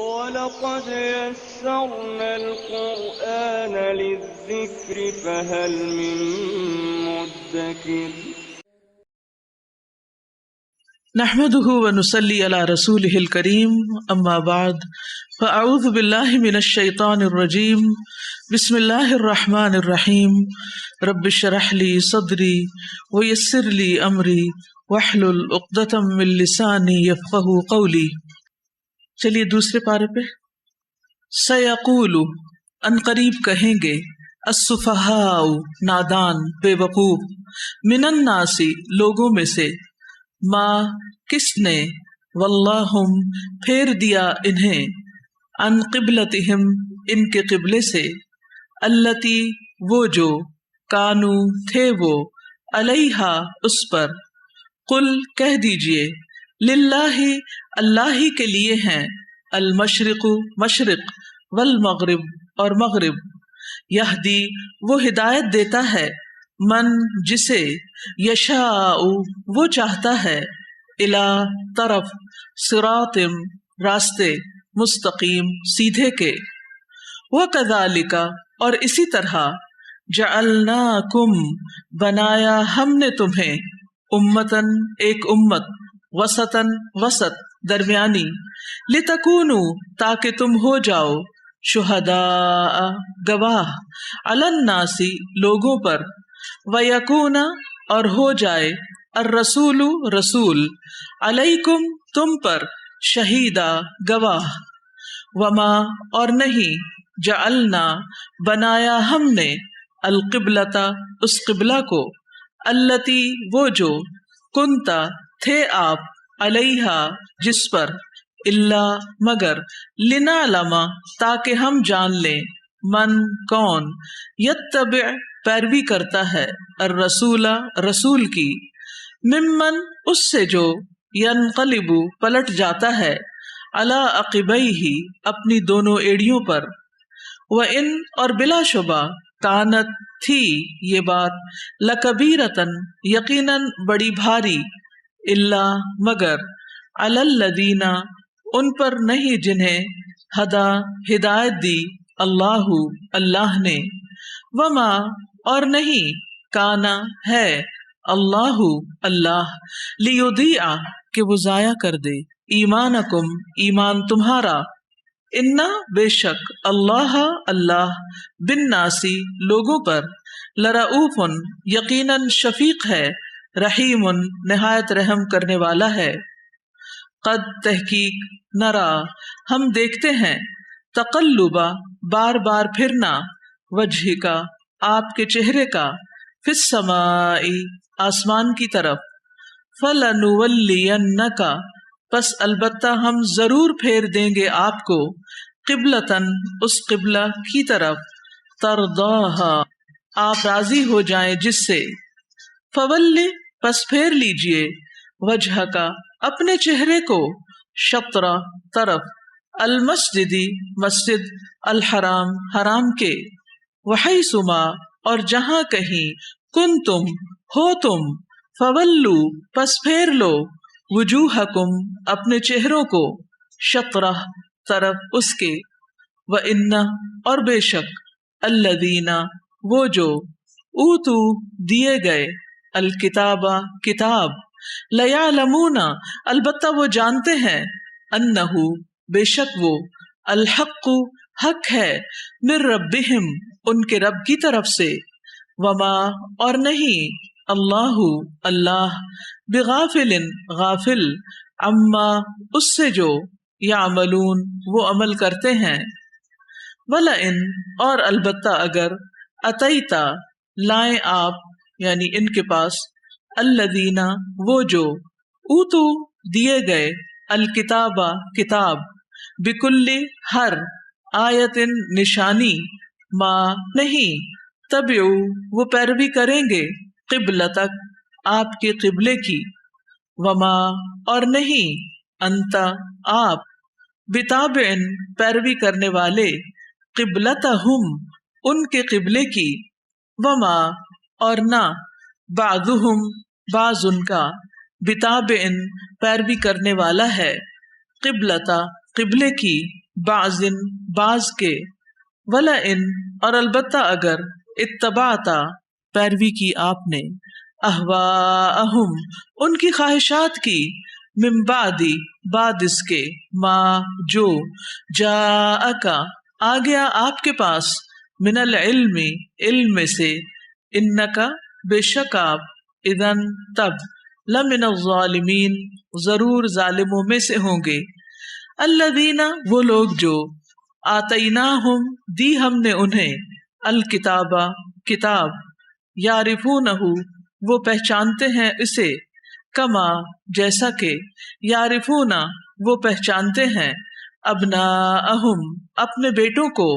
وَلَقَدْ يَسَّرْنَا الْقُرْآنَ لِلذِّكْرِ فَهَلْ مِن مُّدَّكِرٍ نحمده ونصلي على رسوله الكريم اما بعد فاعوذ بالله من الشيطان الرجيم بسم الله الرحمن الرحيم رب اشرح لي صدري ويسر لي امري واحلل عقدة من لساني يفقهوا قولي۔ چلیے دوسرے پارے پہ۔ سیقول ان قریب کہیں گے، السفہاء نادان بے وقوف، من الناس لوگوں میں سے، ما کس نے، واللہم پھیر دیا انہیں، عن قبلتہم ان کے قبلے سے، التی وہ جو، کانو تھے وہ، علیہا اس پر، قل کہہ دیجئے، للہ اللہ ہی کے لیے ہیں، المشرق مشرق، والمغرب اور مغرب، یہدی وہ ہدایت دیتا ہے، من جسے، یشاء وہ چاہتا ہے، الی طرف، صراط راستے، مستقیم سیدھے کے، وکذالک اور اسی طرح، جعلناکم بنایا ہم نے تمہیں، امتن ایک امت، وسطن وسط درمیانی، لتکونوا تاکہ تم ہو جاؤ، شہداء گواہ، علی الناس لوگوں پر، ویکون اور ہو جائے، الرسول رسول، علیکم تم پر، شہیدا گواہ، وما اور نہیں، جعلنا بنایا ہم نے، القبلۃ اس قبلہ کو، التی وہ جو، کنتا تھے آپ، علیہا جس پر، الا مگر، لنعلم تاکہ ہم جان لیں، من کون، یتبع پیروی کرتا ہے، الرسول رسول کی، ممن اس سے جو، ینقلب پلٹ جاتا ہے، علی عقبیہ اپنی دونوں ایڑیوں پر، وان اور بلا شبہ، کانت تھی یہ بات، لکبیرتن یقیناً بڑی بھاری، الا مگر، علی الذین ان پر نہیں جنہیں، ہدا ہدایت دی، اللہ اللہ نے، وما اور نہیں، کانا ہے، اللہ اللہ، لیضیع کہ وہ ضائع کر دے، ایمانکم ایمان تمہارا، انا بے شک، اللہ اللہ، بالناسی لوگوں پر، لرؤوف یقیناً شفیق ہے، رحیم نہایت رحم کرنے والا ہے، قد تحقیق، نرا ہم دیکھتے ہیں، تقلبا بار بار پھرنا، وجہ کا آپ کے چہرے کا، فی السماء آسمان کی طرف، فلنولینک پس البتہ ہم ضرور پھیر دیں گے آپ کو، قبلتن اس قبلہ کی طرف، ترضاہا آپ راضی ہو جائیں جس سے، فولی پس پھیر لیجئے، وجہ کا اپنے چہرے کو، شطر طرف، المسجدی مسجد، الحرام حرام کے، وحیثما اور جہاں کہیں، کنتم ہو تم، فولو پس پھیر لو، وجوہکم اپنے چہروں کو، شطرہ طرف اس کے، وَإِنَّ اور بے شک، الذین وہ جو، اوتو دیے گئے، الکتاب کتاب، لیعلمون البتہ وہ جانتے ہیں، انہ بے شک وہ، الحق حق ہے، من ربہم ان کے رب کی طرف سے، وما اور نہیں، اللہ اللہ، بغافل غافل، عما اس سے جو، یعملون وہ عمل کرتے ہیں، وَلَئِن اور البتہ اگر، اتیتا لائیں آپ یعنی ان کے پاس، الذین وہ جو، اوتو دیے گئے، الکتاب کتاب، بکل ہر، آیت نشانی، ما نہیں، تبعو وہ پیروی کریں گے، قبلتک آپ کے قبلے کی، وما اور نہیں، انت آپ، بتابع پیروی کرنے والے، قبلتہم ان کے قبلے کی، وما اور نہ، بعضہم بعض ان کا، بتابع پیروی کرنے والا ہے، قبلتا قبلے کی، بعضن بعض کے، ولا ان اور البتہ اگر، اتبعتا پیروی کی آپ نے، اہواءہم ان کی خواہشات کی، من بعدی بعد اس کے، ما جو، جاءکا آ گیا آپ کے پاس، من العلم علم میں سے، انکا بے شک آپ، اذن تب، لمن الظالمین ضرور ظالموں میں سے ہوں گے، الذین وہ لوگ جو، آتیناہم دی ہم نے انہیں، الکتابہ کتاب، یعرفونہ وہ پہچانتے ہیں اسے، کما جیسا کہ، یعرفون وہ پہچانتے ہیں، ابناءہم اپنے بیٹوں کو،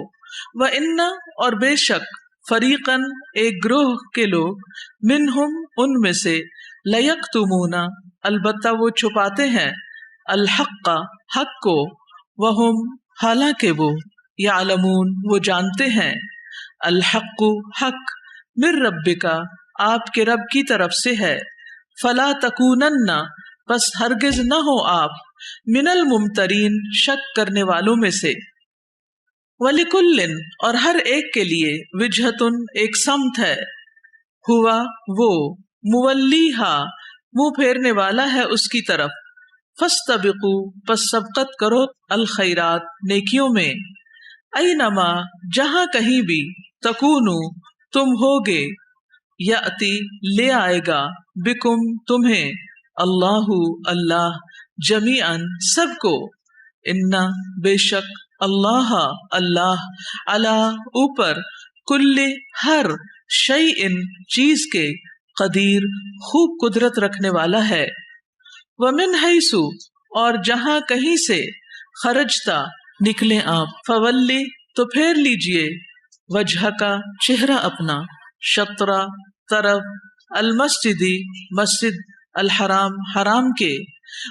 وَإِنَّ اور بے شک، فریقاً ایک گروہ کے لوگ، منہم ان میں سے، لیکتمون البتہ وہ چھپاتے ہیں، الحق حق کو، وہم حالانکہ وہ، یعلمون وہ جانتے ہیں، الحق حق، من ربک آپ کے رب کی طرف سے ہے، فلا تکونن پس ہرگز نہ ہو آپ، من الممترین شک کرنے والوں میں سے، وَلِكُلٍّ اور ہر ایک کے لیے، وجہتن ایک سمت ہے، ہوا وہ، مولیہا منہ پھیرنے والا ہے اس کی طرف، فاستبقوا پس سبقت کرو، الخیرات نیکیوں میں، اینما جہاں کہیں بھی، تکونو تم ہوگے، یاتی لے آئے گا، بکم تمہیں، اللہ اللہ، جمیعاً سب کو، انا بے شک، اللہ اللہ، علی اوپر، کل ہر، شیء چیز کے، قدیر خوب قدرت رکھنے والا ہے، ومن حیث اور جہاں کہیں سے، خرجتا نکلے آپ، فولی تو پھیر لیجئے، وجہ کا چہرہ اپنا، شطرہ طرف، المسجدی مسجد، الحرام حرام کے،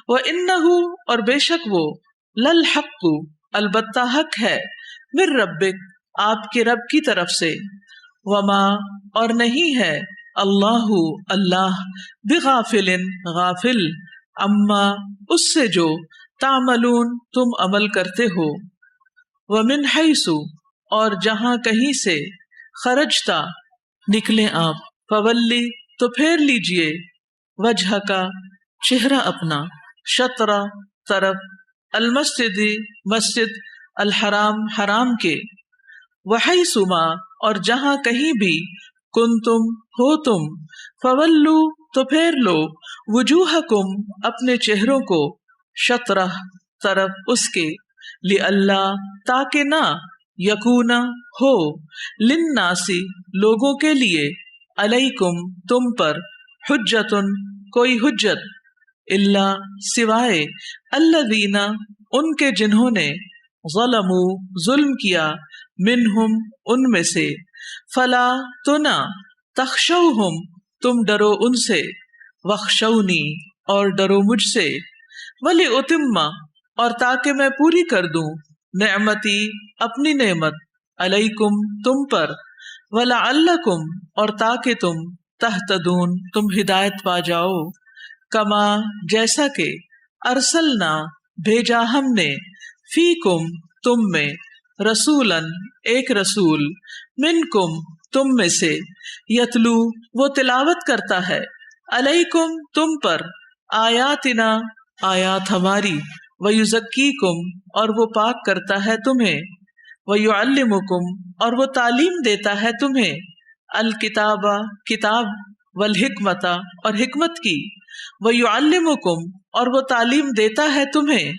وَإِنَّهُ اور بے شک وہ، للحق البتہ حق ہے، من ربک آپ کے رب کی طرف سے، وما اور نہیں ہے، اللہ اللہ، بغافل غافل، اما اس سے جو، تعملون تم عمل کرتے ہو، ومن حیث اور جہاں کہیں سے، خرجتا نکلے آپ، فولی تو پھیر لیجئے، وجہ کا چہرہ اپنا، شطرہ طرف، المسجدی مسجد، الحرام حرام کے، وحیث ما اور جہاں کہیں بھی، کنتم ہو تم، فولو تو پھیر لو، وجوہکم اپنے چہروں کو، شطرہ طرف اس کے، لئلا تاکہ نہ، یکونا ہو، للناسی لوگوں کے لیے، علیکم تم پر، حجتن کوئی حجت، الا سوائے، الذین ان کے جنہوں نے، ظلموا ظلم کیا، منہم ان میں سے، فلا تو نہ، تخشوہم تم ڈرو ان سے، واخشونی اور ڈرو مجھ سے، وَلِأُتِمَّ اور تاکہ میں پوری کر دوں، نعمتی اپنی نعمت، علیکم تم پر، وَلَعَلَّکُمْ اور تاکہ تم، تہتدون تم ہدایت پا جاؤ، کما جیسا کہ، ارسلنا بھیجا ہم نے، فیکم تم میں، رسولاً ایک رسول، منکم تم میں سے، یتلو وہ تلاوت کرتا ہے، علیکم تم پر، آیاتنا آیات ہماری، ویزکیکم اور وہ پاک کرتا ہے تمہیں، ویعلمکم اور وہ تعلیم دیتا ہے تمہیں، الکتابہ کتاب، والحکمت اور حکمت کی، ویعلمکم اور وہ تعلیم دیتا ہے تمہیں،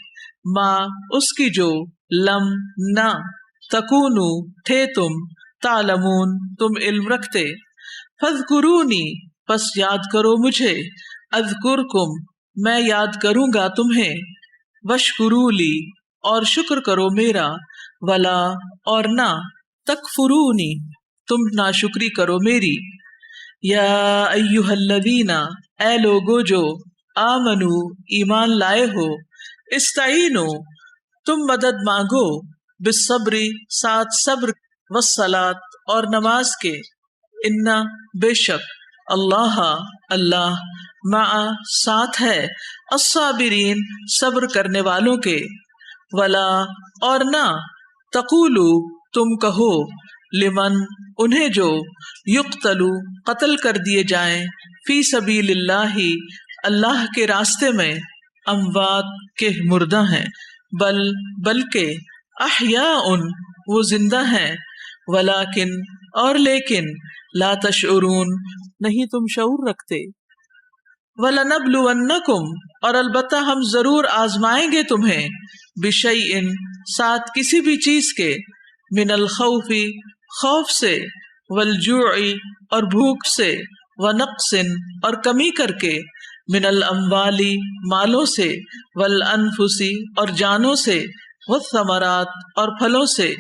ما اس کی جو، لم نہ، تکونو تھے تم، تعلمون تم علم رکھتے، فاذکرونی پس یاد کرو مجھے، اذکرکم میں یاد کروں گا تمہیں، واشکروا لی اور شکر کرو میرا، ولا اور نہ، تکفرونی تم ناشکری کرو میری، یا ایہا الذین اے لوگو جو، آمنو ایمان لائے ہو، استعینو تم مدد مانگو، بالصبر ساتھ صبر، والصلاۃ اور نماز کے، انا بے شک، اللہ اللہ، مع ساتھ ہے، الصابرین صبر کرنے والوں کے، ولا اور نہ تقولو تم کہو لمن انہیں جو یقتلو قتل کر دیے جائیں فی سبیل اللہ اللہ کے راستے میں اموات کے مردہ ہیں بلکہ احیاء وہ زندہ ہیں ولیکن اور لیکن لا تشعرون نہیں تم شعور رکھتے وَلَنَبْلُوَنَّكُمْ اور البتہ ہم ضرور آزمائیں گے تمہیں بِشَيْءٍ ساتھ کسی بھی چیز کے من الخوف خوف سے والجوع اور بھوک سے ونقص اور کمی کر کے من الاموال مالوں سے والانفس اور جانوں سے والثمرات اور پھلوں سے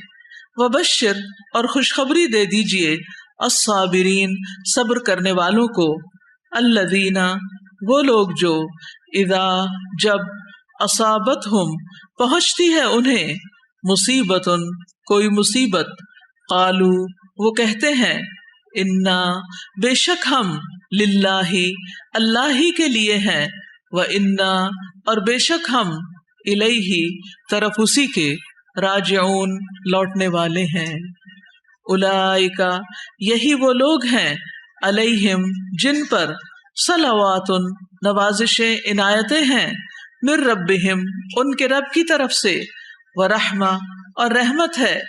وبشر اور خوشخبری دے دیجئے الصابرین صبر کرنے والوں کو الذین وہ لوگ جو اذا جب اصابتہم پہنچتی ہے انہیں مصیبت کوئی مصیبت قالو وہ کہتے ہیں انا بے شک ہم للہ اللہ ہی کے لیے ہیں وانا اور بے شک ہم الیہ طرف اسی کے راجعون لوٹنے والے ہیں اولئک یہی وہ لوگ ہیں علیہم جن پر صلوات نوازشیں عنایتیں ہیں من ربہم ان کے رب کی طرف سے ورحمہ اور رحمت ہے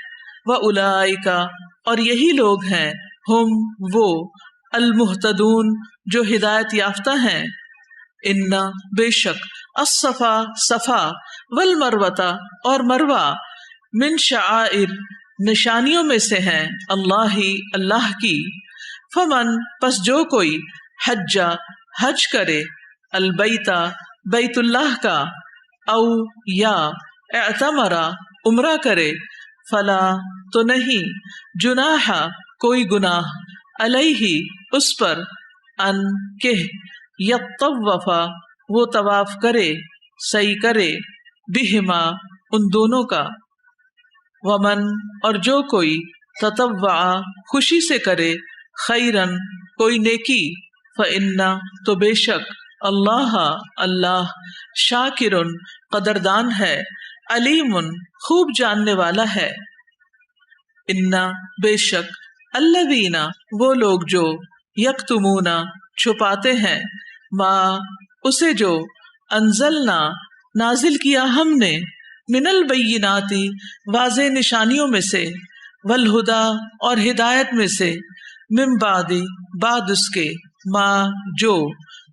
واولئک اور یہی لوگ ہیں ہم وہ المہتدون جو ہدایت یافتہ ہیں ان بے شک الصفا صفا والمروہ اور مروہ من شعائر نشانیوں میں سے ہیں اللہ کی فمن پس جو کوئی حج کرے البیتا بیت اللہ کا او یا اعتمرا عمرہ کرے فلا تو نہیں جناح کوئی گناہ علیہ اس پر ان کہ یطوفا وہ طواف کرے سعی کرے بہما ان دونوں کا ومن اور جو کوئی تطوع خوشی سے کرے خیرن کوئی نیکی فإنَّ تو بے شک اللہ شاکر قدردان ہے علیم خوب جاننے والا ہے انا بے شک الذین وہ لوگ جو یکتمون چھپاتے ہیں ما اسے جو انزلنا نازل کیا ہم نے من البینات واضح نشانیوں میں سے والہدی اور ہدایت میں سے من بعد اس کے ما جو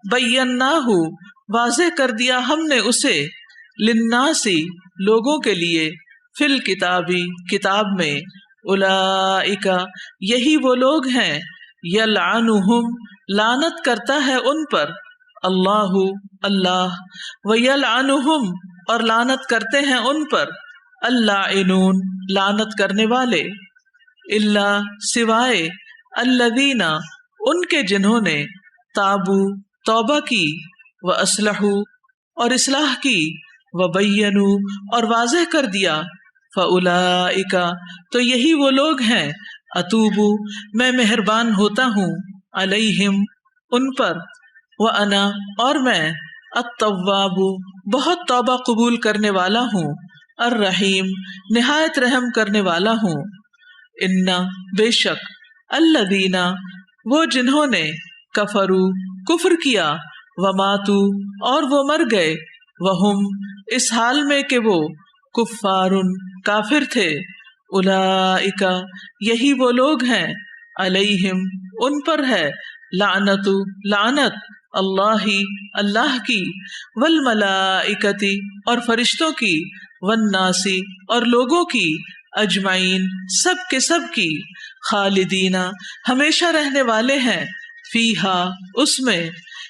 بیناہ واضح کر دیا ہم نے اسے للناس لوگوں کے لیے فی الکتاب کتاب میں اولئک یہی وہ لوگ ہیں یلعنہم لعنت کرتا ہے ان پر اللہ ویلعنہم اور لعنت کرتے ہیں ان پر اللاعنون لعنت کرنے والے الا سوائے الذین ان کے جنہوں نے تابو توبہ کی واصلحوا اور اصلاح کی وبینوا اور واضح کر دیا فاولئک تو یہی وہ لوگ ہیں اتوبو میں مہربان ہوتا ہوں علیہم ان پر وانا اور میں التواب بہت توبہ قبول کرنے والا ہوں الرحیم نہایت رحم کرنے والا ہوں انا بے شک الذین وہ جنہوں نے کفروا کفر کیا وماتوا اور وہ مر گئے وہم اس حال میں کہ وہ کفار کافر تھے اولئک یہی وہ لوگ ہیں علیہم ان پر ہے لعنت اللہ کی والملائکۃ اور فرشتوں کی والناس اور لوگوں کی اجمعین سب کے سب کی خالدین ہمیشہ رہنے والے ہیں فیہا اس میں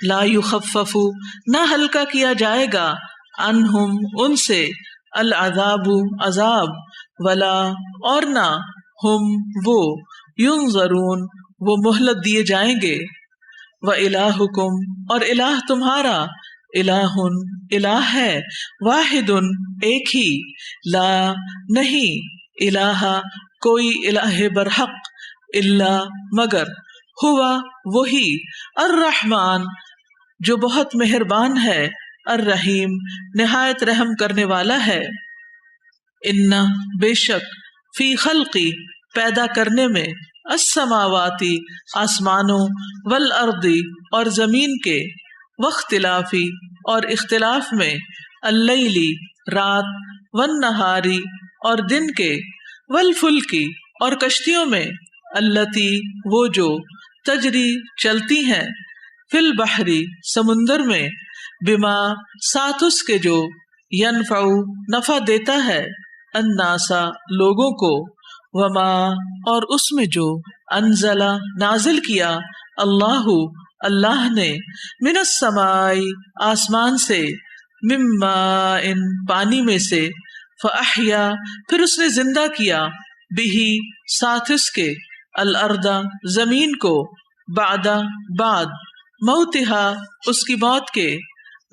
لا یخفف نہ ہلکا کیا جائے گا عنہم ان سے العذاب عذاب ولا اور نہ ہم وہ ینظرون وہ مہلت دیے جائیں گے وَإِلَٰهُكُمْ اور الہ تمہارا الہ ہے واحد ایک ہی لا نہیں الہ کوئی الہ برحق الا مگر ہوا وہی الرحمن جو بہت مہربان ہے الرحیم نہایت رحم کرنے والا ہے ان بے شک فی خلقی پیدا کرنے میں السماواتی آسمانوں والارضی اور زمین کے واختلافی اور اختلاف میں اللیلی رات والنہاری اور دن کے والفلکی اور کشتیوں میں التی وہ جو تجری چلتی ہیں فی البحری سمندر میں بما ساتھ اس کے جو ینفع نفع دیتا ہے الناسا لوگوں کو وما اور اس میں جو انزلہ نازل کیا اللہ اللہ نے من السماء آسمان سے من ماء پانی میں سے فاحیا پھر اس نے زندہ کیا بہی ساتھ اس کے الارض زمین کو بعد موتہا اس کی موت کے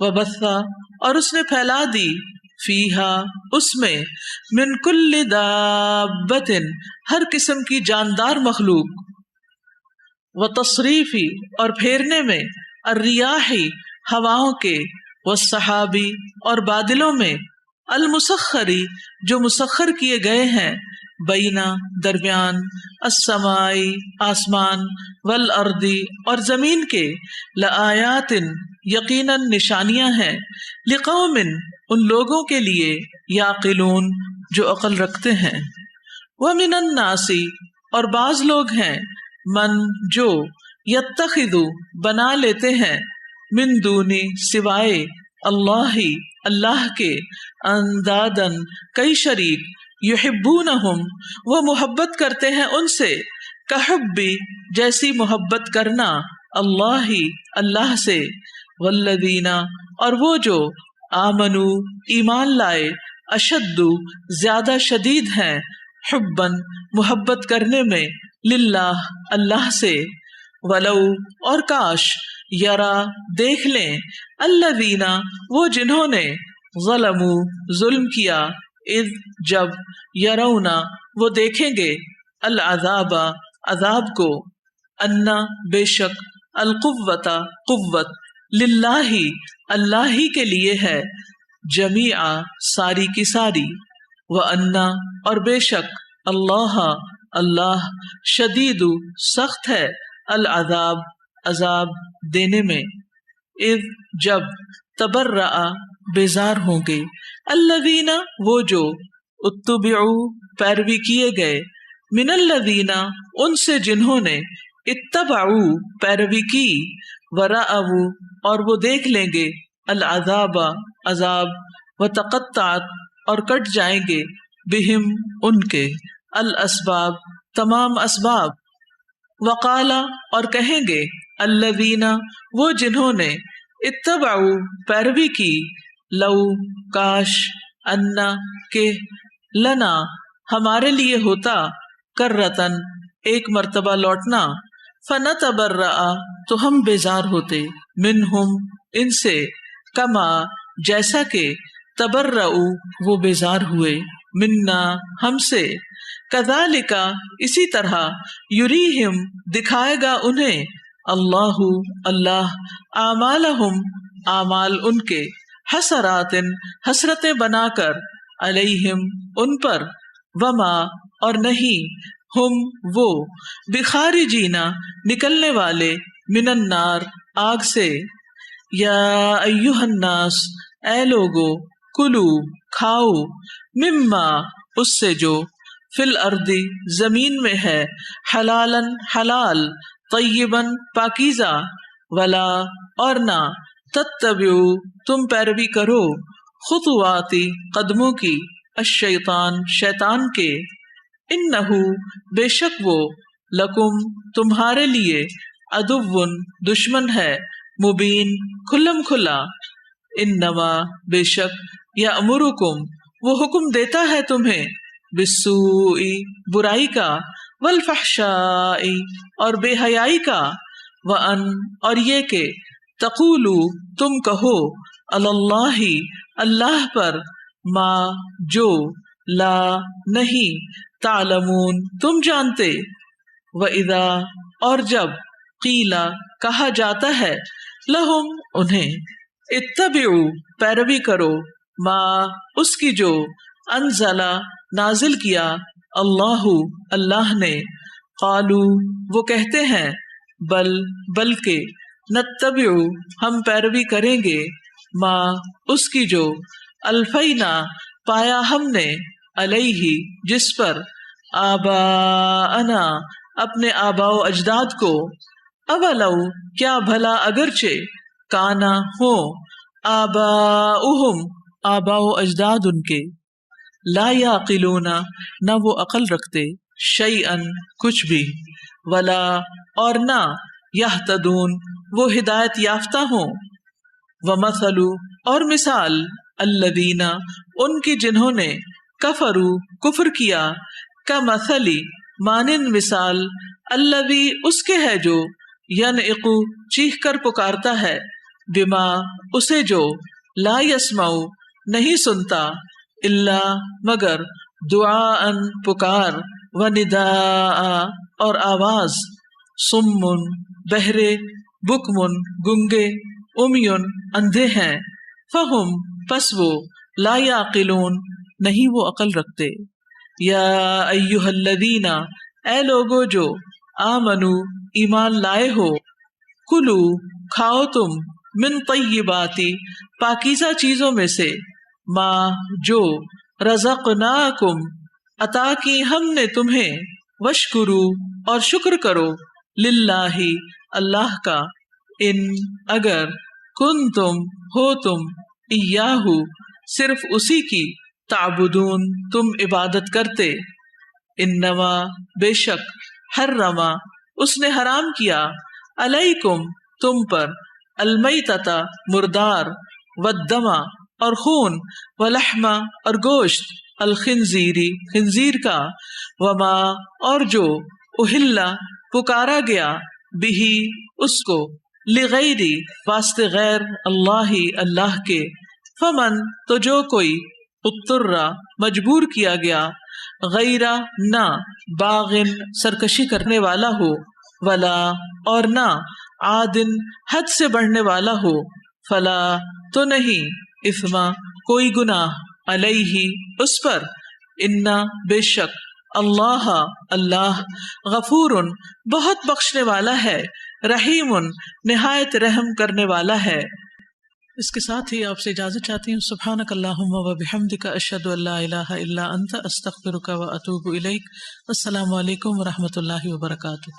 وبثا اور اس نے پھیلا دی فیہا اس میں من کل دابت ہر قسم کی جاندار مخلوق وتصریفی اور پھیرنے میں الریاحی ہواؤں کے والسحابی اور بادلوں میں المسخری جو مسخر کیے گئے ہیں بینا درمیان السمائی آسمان والارضی اور زمین کے لآیات یقیناً نشانیاں ہیں لقوم ان لوگوں کے لیے یعقلون جو عقل رکھتے ہیں ومن الناس اور بعض لوگ ہیں من جو یتخذ بنا لیتے ہیں من دونی سوائے اللہ کے اندادن کئی شریک یحبونہم وہ محبت کرتے ہیں ان سے کحبی جیسی محبت کرنا اللہ سے والذین اور وہ جو آمنو ایمان لائے اشد زیادہ شدید ہیں حبن محبت کرنے میں للہ اللہ سے ولو اور کاش یرا دیکھ لیں الذین وہ جنہوں نے ظلموا ظلم کیا اذ جب یرونا وہ دیکھیں گے العذاب عذاب کو انا بے شک القوت قوت للہ اللہ ہی کے لیے ہے جمیعا ساری کی ساری وانا اور بے شک اللہ شدید سخت ہے العذاب عذاب دینے میں اذ جب تبرأ بیزار ہوں گے الذین وہ جو اتبعوا پیروی کیے گئے من الذین ان سے جنہوں نے اتبعوا پیروی کی ورأوا اور وہ دیکھ لیں گے العذاب عذاب وتقطعت اور کٹ جائیں گے بہم ان کے الاسباب تمام اسباب وقالا اور کہیں گے الذین وہ جنہوں نے اتبعوا پیروی کی لو کاش انا کہ لنا ہمارے لیے ہوتا کرتن ایک مرتبہ لوٹنا فنتبرأ تو ہم بیزار ہوتے منہم ان سے کما جیسا کہ تبرؤ وہ بیزار ہوئے منا ہم سے کذالک اسی طرح یریہم دکھائے گا انہیں اللہ اعمالہم اعمال ان کے حسرات حسرتیں بنا کر علیہم ان پر وما اور نہیں ہم وہ بخارجین نکلنے والے من النار آگ سے یا ایہا الناس اے لوگو کلو کھاؤ مما اس سے جو فی الارض زمین میں ہے حلالن حلال طیباً پاکیزہ ولا اور نہ تتبعوا تم پیروی کرو خطواتی قدموں کی الشیطان شیطان کے انہو بے شک وہ لکم تمہارے لیے عدو دشمن ہے مبین کھلم کھلا انما بے شک یامرکم وہ حکم دیتا ہے تمہیں بالسوء برائی کا والفحشاء اور بے حیائی کا وان اور یہ کہ تقولو تم کہو اللہ اللہ پر ما جو لا نہیں تعلمون تم جانتے وَإِذَا اور جب قیلا کہا جاتا ہے لہم انہیں اتبعوا پیروی کرو ما اس کی جو انزلا نازل کیا، اللہ اللہ نے، قالو وہ کہتے ہیں، بلکہ، نتبع ہم پیروی کریں گے، ما اس کی جو، الفینا پایا ہم نے، علیہ جس پر، آباءنا اپنے آباء و اجداد کو، اولو کیا بھلا اگرچہ، کانا ہو، آباؤہم آباء و اجداد ان کے، لا یعقلون نہ وہ عقل رکھتے، شیئن کچھ بھی، ولا اور نہ، یہتدون وہ ہدایت یافتہ ہوں، ومثل اور مثال، الذین ان کی جنہوں نے، کفروا کفر کیا، کمثلی مانند مثال، الذی اس کے ہے جو، ینعق چیخ کر پکارتا ہے، بما اسے جو، لا یسمع نہیں سنتا، الا مگر، دعاء پکار، و نداء اور آواز، صم بہرے، بکم گنگے، امیٌ اندھے ہیں، فہم پس وہ، لا یعقلون نہیں وہ عقل رکھتے۔ یا ایہا الذین اے لوگو جو، آمنو ایمان لائے ہو، کلو کھاؤ تم، من طیبات پاکیزہ چیزوں میں سے، ما جو، رزقناکم عطا کی ہم نے تمہیں، وشکرو اور شکر کرو، للہ اللہ کا، ان اگر، کنتم ہو تم، ایاہ صرف اسی کی، تعبدون تم عبادت کرتے، انما بے شک، حرما اس نے حرام کیا، علیکم تم پر، المیتۃ مردار، والدم اور خون، ولحم اور گوشت، الخنزیری خنزیر کا، وما اور جو، اہلا پکارا گیا، بہی اس کو، لغیری واسطے غیر، اللہ اللہ کے، فمن تو جو کوئی، اضطر مجبور کیا گیا، غیر نہ، باغن سرکشی کرنے والا ہو، ولا اور نہ، عادن حد سے بڑھنے والا ہو، فلا تو نہیں، اثما کوئی گناہ، علیہ اس پر، انا بے شک، اللہ اللہ، غفور بہت بخشنے والا ہے، رحیم نہایت رحم کرنے والا ہے۔ اس کے ساتھ ہی آپ سے اجازت چاہتی ہوں۔ سبحانک اللہم و بحمدک، اشہد ان لا الہ الا انت، استغفرک و اتوب الیک۔ السلام علیکم و رحمۃ اللہ وبرکاتہ۔